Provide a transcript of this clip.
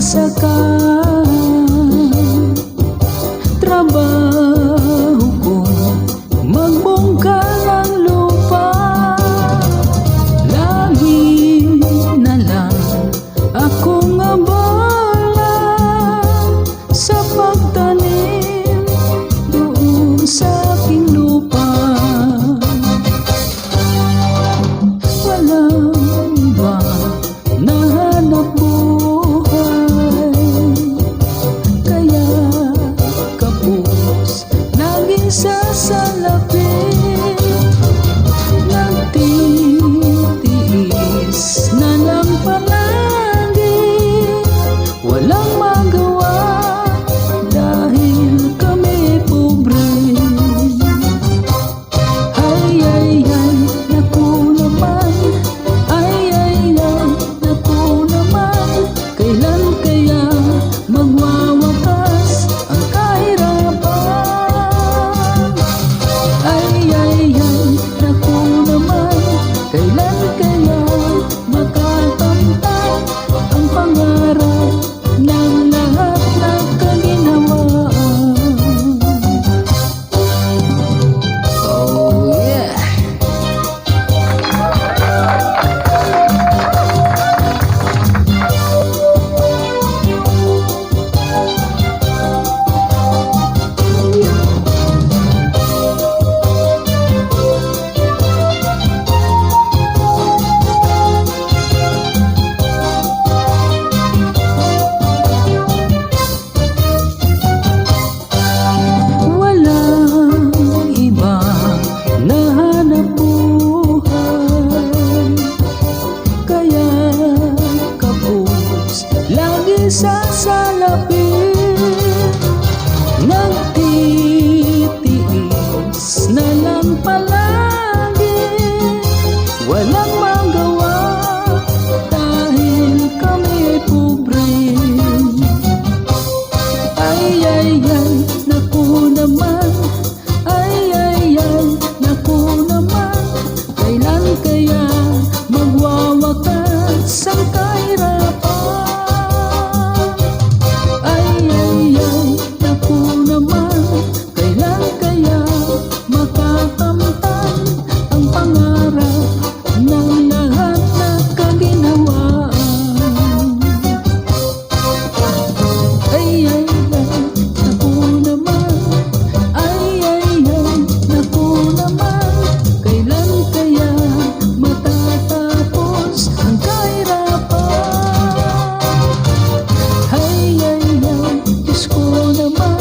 magsasaka. Trabaho ko magbungka ng lupa. Lagi na lang akong abala sa pagtanim doon sa aking lupa. Walang iba na hanap buhay, kaya kapos laging sasalapin. Nagtitiis na lang palagi, walang magawa dahil kami pobre. Ay, ay, ay, naku naman. Ay, ay, ay, naku naman. Kailan kaya magwawakas ang kahirapan? Ay, ay, ay, naku naman. Kailan kaya makakamtan ang pangarap ng lahat na kaginhawaan? Oh yeah! Walang iba na hanap buhay, kaya kapos lagi sasalapin. Nagtitiis na lang palagi, walang magawa dahil kami pobre. Ay, ay, ay, naku naman. Ay, ay, ay, naku naman. Kailan kaya magwawakas ang kahirapan? Ay, ay, ay, naku naman. Kailan kaya makakamtan ang pangarap ng lahat na kaginhawaan? Ay, ay, ay, naku naman. Ay, ay, ay, naku naman. Kailan kaya matatapos ang kahirapan? Ay, ay, ay, Diyos ko naman.